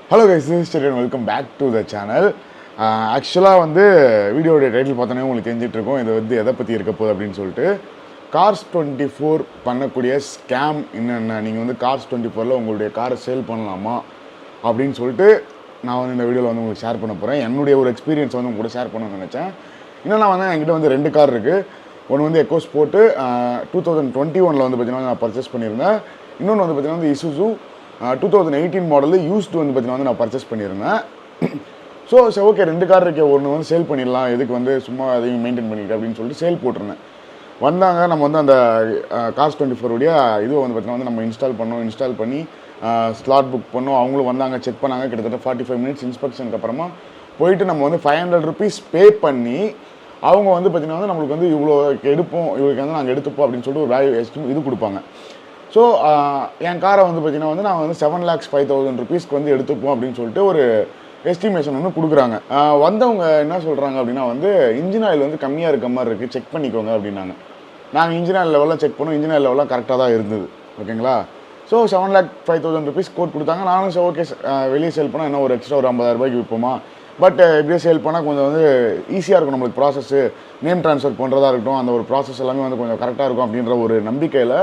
Hello guys, this is welcome back to the channel. ஆக்சுவலாக வந்து வீடியோடைய title பார்த்தோன்னே உங்களுக்கு தெரிஞ்சிட்ருக்கோம் இது வந்து எதை பற்றி இருக்க போகுது அப்படின்னு சொல்லிட்டு. Cars24 பண்ணக்கூடிய ஸ்கேம் என்னென்ன, நீங்கள் வந்து Cars24 உங்களுடைய காரை சேல் பண்ணலாமா அப்படின்னு சொல்லிட்டு நான் வந்து இந்த வீடியோவில் வந்து உங்களுக்கு ஷேர் பண்ண போகிறேன். என்னுடைய ஒரு எக்ஸ்பீரியன்ஸ் வந்து உங்க கூட ஷேர் பண்ணணும்னு நினச்சேன். என்னென்னா வந்து என்கிட்ட வந்து 2 கார் இருக்குது. ஒன்று வந்து எக்கோ ஸ்போர்ட்டு 2021 வந்து பார்த்தீங்கன்னா நான் பர்ச்சேஸ் பண்ணியிருந்தேன். இன்னொன்று வந்து பார்த்தீங்கன்னா வந்து இசுசு 2018 மாடலு யூஸ்டு வந்து பார்த்தீங்கன்னா வந்து நான் பர்ச்சேஸ் பண்ணியிருந்தேன். ஸோ சரி, ஓகே, 2 கார் இருக்கே, ஒன்று வந்து சேல் பண்ணிடலாம், எதுக்கு வந்து சும்மா அதையும் மெயின்டைன் பண்ணிக்கிட்டு அப்படின்னு சொல்லிட்டு சேல் போட்டிருந்தேன். வந்தாங்க, நம்ம வந்து அந்த Cars24 உடைய இதுவை வந்து பார்த்தீங்கன்னா வந்து நம்ம இன்ஸ்டால் பண்ணி ஸ்லாட் புக் பண்ணோம். அவங்களும் வந்தாங்க, செக் பண்ணாங்க. கிட்டத்தட்ட 45 மினிட்ஸ் இன்ஸ்பெக்ஷனுக்கு அப்புறமா போயிட்டு நம்ம வந்து 500 rupees பே பண்ணி அவங்க வந்து பார்த்தீங்கன்னா வந்து நம்மளுக்கு வந்து இவ்வளோ எடுப்போம், இவருக்கு வந்து நாங்கள் எடுத்துப்போம் அப்படின்னு சொல்லிட்டு ஒரு வேல்யூ இது கொடுப்பாங்க. ஸோ என் காரை வந்து பார்த்தீங்கன்னா வந்து நான் வந்து 7,05,000 rupeesக்கு வந்து எடுத்துப்போம் அப்படின்னு சொல்லிட்டு ஒரு எஸ்டிமேஷன் ஒன்று கொடுக்குறாங்க. வந்தவங்க என்ன சொல்கிறாங்க அப்படின்னா வந்து இன்ஜின் ஆயில் வந்து கம்மியாக இருக்க மாதிரி இருக்குது, செக் பண்ணிக்கோங்க அப்படின்னாங்க. நாங்கள் இன்ஜின் ஆயில் லெவலில் செக் பண்ணோம், இன்ஜின் ஆயில் லெவலில் கரெக்டாக தான் இருந்தது. ஓகேங்களா? ஸோ 7,05,000 rupees கோட் கொடுத்தாங்க. நானும் சரி, ஓகே, வெளியே சேல் பண்ணால் என்ன ஒரு எக்ஸ்ட்ரா ஒரு 50,000 ரூபாய்க்கு விற்போமா, பட் இப்படியே சேல் பண்ணால் கொஞ்சம் வந்து ஈஸியாக இருக்கும் நம்மளுக்கு ப்ராசஸ்ஸு, நேம் ட்ரான்ஸ்ஃபர் பண்ணுறதா இருக்கட்டும், அந்த ஒரு ப்ராசஸ் எல்லாமே வந்து கொஞ்சம் கரெக்டாக இருக்கும் அப்படின்ற ஒரு நம்பிக்கையில்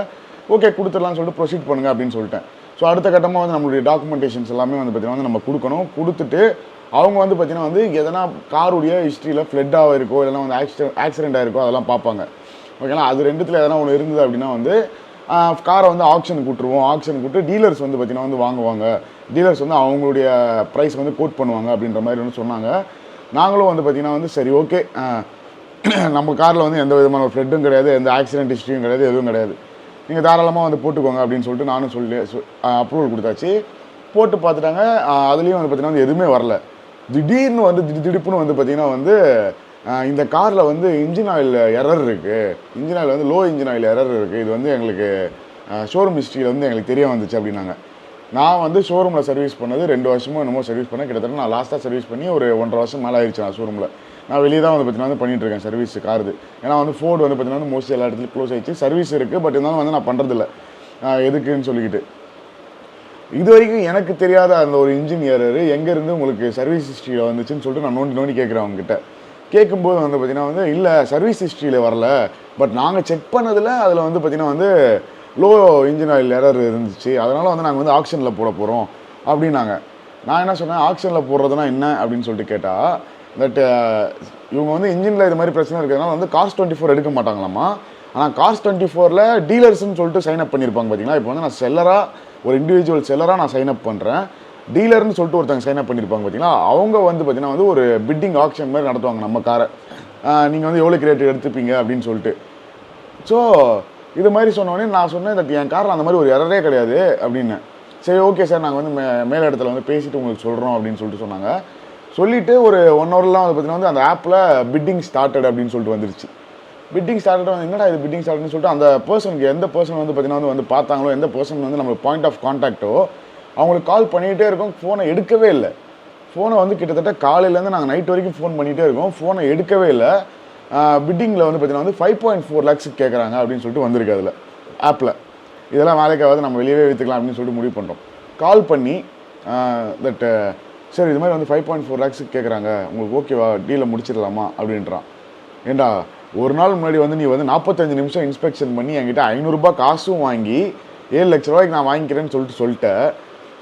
ஓகே கொடுத்துடலாம்னு சொல்லிட்டு ப்ரொசீட் பண்ணுங்க அப்படின்னு சொல்லிட்டேன். ஸோ அடுத்த கட்டமாக வந்து நம்மளுடைய டாக்குமெண்டேஷன்ஸ் எல்லாமே வந்து பார்த்தீங்கன்னா வந்து நம்ம கொடுக்கணும். கொடுத்துட்டு அவங்க வந்து பார்த்தீங்கன்னா வந்து எதனா காருடைய ஹிஸ்ட்ரியில் ஃப்ளட்டாக இருக்கோ, இல்லைனா வந்து ஆக்சிடென்ட் ஆகிருக்கோ, அதெல்லாம் பார்ப்பாங்க. ஓகேங்களா? அது ரெண்டுத்தில் எதனா ஒன்று இருந்தது அப்படின்னா வந்து காரை வந்து ஆக்ஷனுக்கு விட்டுருவோம். ஆக்ஷனுக்கு விட்டு டீலர்ஸ் வந்து பார்த்தீங்கன்னா வந்து வாங்குவாங்க. டீலர்ஸ் வந்து அவங்களுடைய ப்ரைஸ் வந்து கோட் பண்ணுவாங்க அப்படின்ற மாதிரி வந்து சொன்னாங்க. நாங்களும் வந்து பார்த்தீங்கன்னா வந்து சரி, ஓகே, நம்ம காரில் வந்து எந்த விதமான ஒரு ஃப்ளட்டும் கிடையாது, எந்த ஆக்சிடென்ட் ஹிஸ்ட்ரியும் கிடையாது, எதுவும் கிடையாது, நீங்கள் தாராளமாக வந்து போட்டுக்கோங்க அப்படின்னு சொல்லிட்டு நானும் சொல்லி அப்ரூவல் கொடுத்தாச்சு. போட்டு பார்த்துட்டாங்க. அதுலேயும் வந்து பார்த்தீங்கன்னா வந்து எதுவுமே வரல. திடீர்னு வந்து திடுப்புன்னு வந்து பார்த்தீங்கன்னா வந்து இந்த காரில் வந்து இன்ஜின் ஆயில் எரர் இருக்குது, இன்ஜின் ஆயில் வந்து லோ இன்ஜின் ஆயில் எரர் இருக்குது, இது வந்து எங்களுக்கு ஷோரூம் ஹிஸ்ட்ரியில் வந்து எங்களுக்கு தெரிய வந்துச்சு அப்படின்னாங்க. நான் வந்து ஷோரூமில் சர்வீஸ் பண்ணது 2 வருஷமோ என்னமோ சர்வீஸ் பண்ணேன். கிட்டத்தட்ட நான் லாஸ்ட்டாக சர்வீஸ் பண்ணி ஒரு 1.5 வருஷம் மேலே ஆயிடுச்சு. நான் ஷோரூமில் நான் வெளியே தான் வந்து பார்த்தீங்கன்னா வந்து பண்ணிகிட்ருக்கேன் சர்வீஸ் காருது. ஏன்னா வந்து ஃபோர்டு வந்து பார்த்தீங்கன்னா வந்து மோஸ்ட்லி எல்லா இடத்துலையும் க்ளோஸ் ஆகிடுச்சு. சர்வீஸ் இருக்குது, பட் இருந்தாலும் வந்து நான் பண்ணுறதில்ல, எதுக்குன்னு சொல்லிக்கிட்டு. இது வரைக்கும் எனக்கு தெரியாத அந்த ஒரு இன்ஜின் எரர் எங்கேருந்து உங்களுக்கு சர்வீஸ் ஹிஸ்ட்ரியில் வந்துச்சுன்னு சொல்லிட்டு நான் நோண்டி கேட்குறேன் அவங்ககிட்ட. கேட்கும்போது வந்து பார்த்தீங்கன்னா வந்து இல்லை, சர்வீஸ் ஹிஸ்ட்ரியில் வரல, பட் நாங்கள் செக் பண்ணதில் அதில் வந்து பார்த்தீங்கன்னா வந்து லோ இன்ஜின் ஆயில் எரர் இருந்துச்சு, அதனால் வந்து நாங்கள் வந்து ஆக்ஷனில் போட போகிறோம் அப்படின்னாங்க. நான் என்ன சொன்னேன், ஆக்ஷனில் போடுறதுனா என்ன அப்படின்னு சொல்லிட்டு கேட்டால், தட் இவங்க வந்து இன்ஜினில் இது மாதிரி பிரச்சனை இருக்கிறதுனால வந்து Cars24 எடுக்க மாட்டாங்களாமா. ஆனால் Cars24 டீலர்ஸ்ன்னு சொல்லிட்டு சைன் அப் பண்ணியிருப்பாங்க. பார்த்தீங்களா, இப்போ வந்து நான் செல்லராக, ஒரு இண்டிவிஜுவல் செல்லராக நான் சைன் அப் பண்ணுறேன், டீலர்னு சொல்லிட்டு ஒருத்தங்க சைன் அப் பண்ணியிருப்பாங்க. பார்த்தீங்களா, அவங்க வந்து பார்த்தீங்கன்னா வந்து ஒரு பிட்டிங் ஆக்ஷன் மாதிரி நடத்துவாங்க நம்ம காரை, நீங்கள் வந்து எவ்வளோ ரேட்டு எடுத்துப்பீங்க அப்படின்னு சொல்லிட்டு. ஸோ இது மாதிரி சொன்னோடனே நான் சொன்னேன், தட் என் காரில் அந்த மாதிரி ஒரு எரரே கிடையாது அப்படின்னு. சரி, ஓகே சார், நாங்கள் வந்து மேல் இடத்துல வந்து பேசிவிட்டு உங்களுக்கு சொல்கிறோம் அப்படின்னு சொல்லிட்டு சொன்னாங்க. சொல்லிவிட்டு ஒரு 1 ஹவர்லாம் வந்து பார்த்தீங்கன்னா வந்து அந்த ஆப்பில் பிட்டிங் ஸ்டார்டட் அப்படின்னு சொல்லிட்டு வந்துருச்சு. பிட்டிங் ஸ்டார்டட் வந்து என்னடா இது பிட்டிங் ஸ்டார்ட்னு சொல்லிட்டு அந்த பர்சனுக்கு, எந்த பர்சன் வந்து பார்த்தீங்கன்னா வந்து பார்த்தாங்களோ, எந்த பர்சன் வந்து நம்ம பாயிண்ட் ஆஃப் கான்டாக்டோ அவங்களுக்கு கால் பண்ணிகிட்டே இருக்கோம். ஃபோனை எடுக்கவே இல்லை. ஃபோனை வந்து கிட்டத்தட்ட காலையிலேருந்து நாங்கள் நைட் வரைக்கும் ஃபோன் பண்ணிகிட்டே இருக்கோம், ஃபோனை எடுக்கவே இல்லை. பிட்டிங்கில் வந்து பார்த்தீங்கன்னா வந்து 5.4 lakhs கேட்குறாங்க அப்படின்னு சொல்லிட்டு வந்திருக்கு அதில் ஆப்பில். இதெல்லாம் வேலைக்காவது நம்ம வெளியவே விற்றுக்கலாம் அப்படின்னு சொல்லிட்டு முடிவு பண்ணுறோம். கால் பண்ணி தட் சரி, இது மாதிரி வந்து 5.4 lakhs கேட்குறாங்க, உங்களுக்கு ஓகேவா, டீலை முடிச்சிடலாமா அப்படின்றான். ஏண்டா, ஒரு நாள் முன்னாடி வந்து நீ வந்து 45 நிமிஷம் இன்ஸ்பெக்ஷன் பண்ணி என்கிட்ட 500 ரூபாய் காசும் வாங்கி 7 லட்ச ரூபாய்க்கு நான் வாங்கிக்கிறேன்னு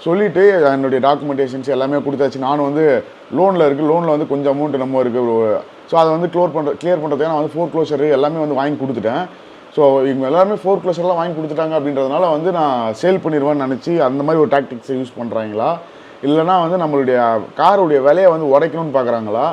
சொல்லிட்டு என்னுடைய டாக்குமெண்டேஷன்ஸ் எல்லாமே கொடுத்தாச்சு. நானும் வந்து லோனில் இருக்குது, லோனில் வந்து கொஞ்சம் அமௌண்ட் நம்ம இருக்குது. ஸோ அதை வந்து கிளியர் பண்ணுறதுக்கு நான் வந்து ஃபோர்க்ளோஷர் எல்லாமே வந்து வாங்கி கொடுத்துட்டேன். ஸோ இவங்க எல்லாருமே ஃபோர்க்ளோஷர்லாம் வாங்கி கொடுத்துட்டாங்க அப்படின்றதுனால வந்து நான் சேல் பண்ணிடுவேன்னு நினச்சி அந்த மாதிரி ஒரு டாக்டிக்ஸை யூஸ் பண்ணுறாங்களா, இல்லைனா வந்து நம்மளுடைய காருடைய விலையை வந்து உடைக்கணும்னு பார்க்குறாங்களா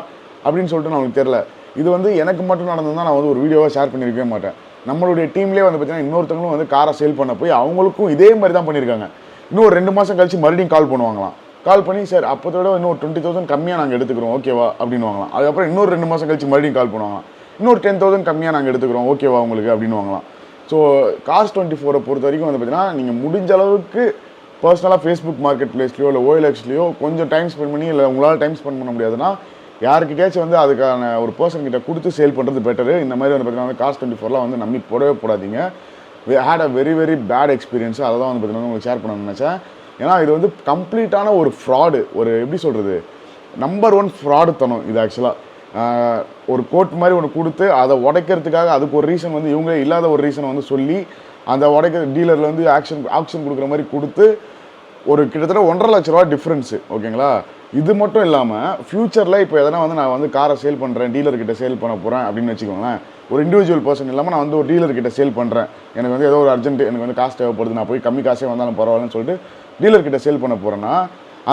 அப்படின்னு சொல்லிட்டு நம்மளுக்கு தெரில. இது வந்து எனக்கு மட்டும் நடந்ததுதான் நான் வந்து ஒரு வீடியோவாக ஷேர் பண்ணியிருக்கவே மாட்டேன். நம்மளுடைய டீம்லேயே வந்து பார்த்தீங்கன்னா இன்னொருத்தவங்களும் வந்து காரை சேல் பண்ண போய் அவங்களுக்கும் இதே மாதிரி தான் பண்ணியிருக்காங்க. இன்னும் ஒரு 2 மாதம் கழிச்சு மறுபடியும் கால் பண்ணுவாங்களாம். கால் பண்ணி சார் அப்போதோட இன்னும் 20,000 கம்மியாக நாங்கள் எடுத்துக்கிறோம், ஓகேவா அப்படின்னு வாங்கலாம். அதுக்கப்புறம் இன்னொரு 2 மாதம் கழிச்சு மறுபடியும் கால் பண்ணுவாங்களாம், இன்னொரு 10,000 கம்மியாக நாங்கள் எடுத்துக்கிறோம், ஓகேவா உங்களுக்கு அப்படின்னு வாங்கலாம். ஸோ Cars24 பொறுத்த வரைக்கும் வந்து பார்த்தீங்கன்னா நீங்கள் முடிஞ்ச அளவுக்கு பர்சனலாக ஃபேஸ்புக் மார்க்கெட் பிளேஸ்லையோ இல்லை OLXலையோ கொஞ்சம் டைம் ஸ்பெண்ட் பண்ணி, இல்லை உங்களால் டைம் ஸ்பெண்ட் பண்ண முடியாதுன்னா யாருக்கிட்டேயாச்சும் வந்து அதுக்கான ஒரு பர்சன் கிட்ட கொடுத்து சேல் பண்ணுறது பெட்டரு. இந்த மாதிரி வந்து பார்த்தீங்கன்னா Cars24 வந்து நம்பி போடவே போடாதீங்க. Had a very bad experience. அதை தான் வந்து பார்த்தீங்கன்னா உங்களுக்கு ஷேர் பண்ணணும்னு நினச்சேன். ஏன்னா இது வந்து கம்ப்ளீட்டான ஒரு ஃப்ராடு, ஒரு எப்படி சொல்கிறது, நம்பர் 1 ஃப்ராடு தனம் இது ஆக்சுவலாக. ஒரு கோட் மாதிரி ஒன்று கொடுத்து அதை உடைக்கிறதுக்காக அதுக்கு ஒரு ரீசன் வந்து இவங்களே இல்லாத ஒரு ரீசனை வந்து சொல்லி அந்த உடைக்கிற டீலரில் வந்து ஆக்ஷன் கொடுக்குற மாதிரி கொடுத்து ஒரு கிட்டத்தட்ட 1.5 லட்ச ரூபா டிஃப்ரென்ஸு. ஓகேங்களா? இது மட்டும் இல்லாமல் ஃப்யூச்சரில் இப்போ எதனா வந்து நான் வந்து காரை சேல் பண்ணுறேன், டீலர்கிட்ட சேல் பண்ண போகிறேன் அப்படின்னு வச்சுக்கோங்களேன். ஒரு இண்டிவிஜுவல் பர்சன் இல்லாமல் நான் வந்து ஒரு டீலர்கிட்ட சேல் பண்ணுறேன், எனக்கு வந்து ஏதோ ஒரு அர்ஜென்ட், எனக்கு வந்து காசு தேவைப்படுது, நான் போய் கம்மி காசே வந்தாலும் பரவாயில்லன்னு சொல்லிட்டு டீலர்கிட்ட சேல் பண்ண போகிறேன்னா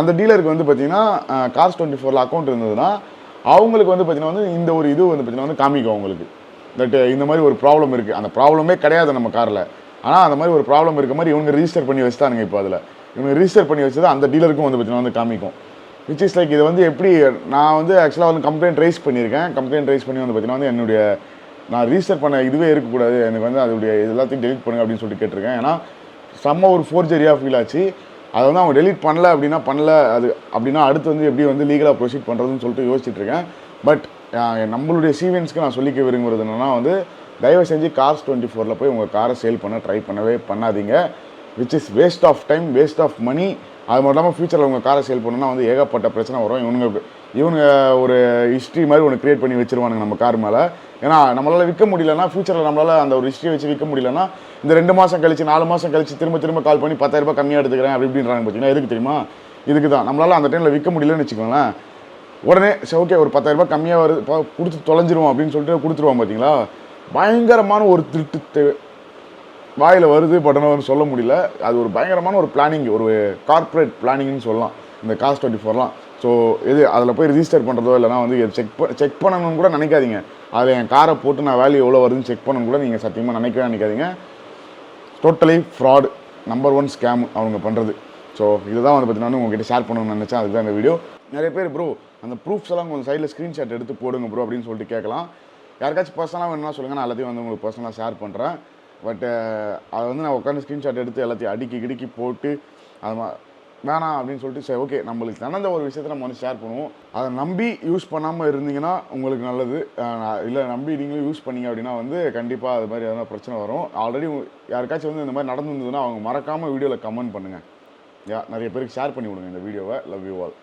அந்த டீலருக்கு வந்து பார்த்தீங்கன்னா Cars24 அக்கௌண்ட் இருந்ததுன்னா அவங்களுக்கு வந்து பார்த்தீங்கன்னா வந்து இந்த ஒரு இது வந்து பார்த்தீங்கன்னா வந்து காமிக்கும் அவங்களுக்கு தட் இந்த மாதிரி ஒரு ப்ராப்ளம் இருக்குது. அந்த ப்ராப்ளமே கிடையாது நம்ம காரில், ஆனால் அந்த மாதிரி ஒரு ப்ராப்ளம் இருக்க மாதிரி இவங்க ரிஜிஸ்டர் பண்ணி வச்சுட்டானுங்க. இப்போ அதில் இவங்க ரிஜிஸ்டர் பண்ணி வச்சது அந்த டீலருக்கும் வந்து பார்த்தீங்கன்னா வந்து காமிக்கும். விச் இஸ் லைக் இது வந்து எப்படி நான் வந்து ஆக்சுவலாக வந்து கம்ப்ளைண்ட் ரைஸ் பண்ணியிருக்கேன். கம்ப்ளைண்ட் ரைஸ் பண்ணி வந்து பார்த்தீங்கன்னா வந்து என்னுடைய நான் ரிஜிஸ்டர் பண்ண இதுவே இருக்கக்கூடாது, எனக்கு வந்து அதோடைய எல்லாத்தையும் டெலிட் பண்ணுங்க அப்படின்னு சொல்லிட்டு கேட்டிருக்கேன். ஏன்னா செம்ம ஒரு ஃபோர்ஜரியாக ஃபீல் ஆச்சு. அதை வந்து அவங்க டெலிட் பண்ணல அப்படின்னா அது அப்படின்னா அடுத்து வந்து எப்படி வந்து லீகலாக ப்ரொசீட் பண்ணுறதுன்னு சொல்லிட்டு யோசிச்சுட்டு இருக்கேன். பட் நம்மளுடைய சீவன்ஸ்க்கு நான் சொல்லிக்க விரும்புகிறது என்னென்னா வந்து தயவு செஞ்சு Cars24 போய் உங்கள் காரை சேல் பண்ண ட்ரை பண்ணவே பண்ணாதீங்க. Which is waste of time, waste of money. அது மட்டும் இல்லாமல் ஃபியூச்சரில் உங்கள் காரை சேல் பண்ணணும்னா வந்து ஏகப்பட்ட பிரச்சனை வரும். இவங்க ஒரு ஹிஸ்ட்ரி மாதிரி ஒன்று க்ரியேட் பண்ணி வச்சுருவானுங்க நம்ம கார் மேலே. ஏன்னா நம்மளால் விற்க முடியலன்னா ஃபியூச்சரில் நம்மளால் அந்த ஒரு ஹிஸ்ட்ரியை வச்சு விற்க முடியலன்னா இந்த 2 மாதம் கழிச்சு 4 மாதம் கழிச்சு திரும்ப கால் பண்ணி 10,000 ரூபாய் கம்மியாக எடுத்துக்கிறேன் அப்படி இப்படின்றாங்க. பார்த்தீங்கன்னா எதுக்கு தெரியுமா? இதுக்கு தான். நம்மளால் அந்த டைமில் விற்க முடியலன்னு வச்சுக்கோங்களேன், உடனே சரி ஓகே ஒரு 10,000 ரூபாய் கம்மியாக வருது கொடுத்து தொலைஞ்சிருவோம் அப்படின்னு சொல்லிட்டு கொடுத்துருவோம். பார்த்தீங்களா? பயங்கரமான ஒரு திருட்டு வாயில் வருது, பட் ஆனால் சொல்ல முடியல. அது ஒரு பயங்கரமான ஒரு பிளானிங், ஒரு கார்ப்பரேட் பிளானிங்னு சொல்லலாம் இந்த Cars24. ஸோ இது அதில் போய் ரிஜிஸ்டர் பண்ணுறதோ இல்லைனா வந்து செக் பண்ணணும்னு கூட நினைக்காதீங்க. அதில் என் காரை போட்டு நான் வேல்யூ எவ்வளோ வருதுன்னு செக் பண்ணணும் கூட நீங்கள் சத்தியமாக நினைக்காதீங்க. டோட்டலி ஃப்ராட், நம்பர் 1 ஸ்கேம் அவங்க பண்ணுறது. ஸோ இதுதான் வந்து பார்த்தீங்கன்னா உங்கள்கிட்ட ஷேர் பண்ணணும்னு நினச்சேன். அதுதான் இந்த வீடியோ. நிறைய பேர் ப்ரோ அந்த ப்ரூஃப்ஸ் எல்லாம் கொஞ்சம் சைடில் ஸ்க்ரீன்ஷாட் எடுத்து போடுங்க ப்ரோ அப்படின்னு சொல்லிட்டு கேட்கலாம். யாருக்காச்சும் பர்சனலாக வேணும்னா சொல்லுங்கள், நான் எல்லாத்தையும் வந்து உங்களுக்கு பர்சனலாக ஷேர் பண்ணுறேன். பட் அதை வந்து நான் உட்காந்து ஸ்க்ரீன்ஷாட் எடுத்து எல்லாத்தையும் அடுக்கி போட்டு அது வேணாம் அப்படின்னு சொல்லிட்டு சரி ஓகே நம்மளுக்கு நடந்த ஒரு விஷயத்தை நம்ம வந்து ஷேர் பண்ணுவோம். அதை நம்பி யூஸ் பண்ணாமல் இருந்தீங்கன்னா உங்களுக்கு நல்லது. இல்லை நம்பி நீங்களும் யூஸ் பண்ணீங்க அப்படின்னா வந்து கண்டிப்பாக அது மாதிரி எதனா பிரச்சனை வரும். ஆல்ரெடி யாருக்காச்சும் வந்து இந்த மாதிரி நடந்துருந்ததுன்னா அவங்க மறக்காமல் வீடியோவில் கமெண்ட் பண்ணுங்கள். நிறைய பேருக்கு ஷேர் பண்ணி விடுங்க இந்த வீடியோவை. Love you all.